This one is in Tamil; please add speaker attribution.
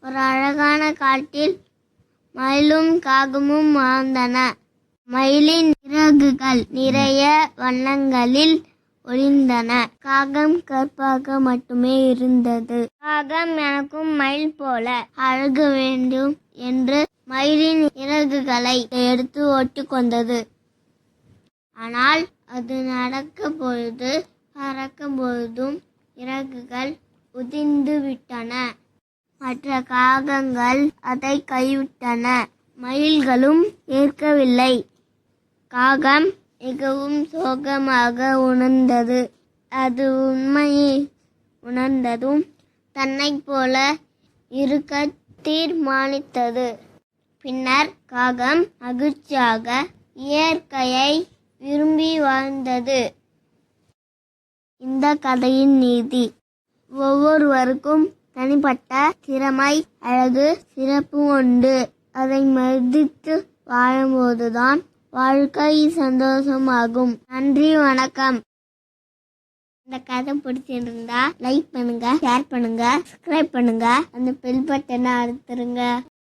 Speaker 1: ஒரு அழகான காட்டில் மயிலும் காகமும் வாழ்ந்தன. மயிலின் இறகுகள் நிறைய வண்ணங்களில் ஒளிர்ந்தன. காகம் கருப்பாக மட்டுமே இருந்தது. காகம் எனக்கும் மயில் போல அழகு வேண்டும் என்று மயிலின் இறகுகளை எடுத்து ஒட்டிக்கொண்டது. ஆனால் அது நடக்கும் பொழுது பறக்கும் பொழுதும் இறகுகள் உதிர்ந்து விட்டன. மற்ற காகங்கள் அதை கைவிட்டன. மயில்களும் ஏற்கவில்லை. காகம் மிகவும் சோகமாக உணர்ந்தது. அது உண்மையை உணர்ந்ததும் தன்னைப் போல இருக்க தீர்மானித்தது. பின்னர் காகம் மகிழ்ச்சியாக இயற்கையை விரும்பி வாழ்ந்தது. இந்த கதையின் நீதி: ஒவ்வொருவருக்கும் தனிப்பட்ட திறமை, அழகு, சிறப்பு உண்டு. அதை மதித்து வாழும்போதுதான் வாழ்க்கை சந்தோஷமாகும். நன்றி, வணக்கம். இந்த கதை பிடிச்சிருந்தா லைக் பண்ணுங்க, ஷேர் பண்ணுங்க, சப்ஸ்கிரைப் பண்ணுங்க, அந்த பெல் பட்டனை அழுத்துருங்க.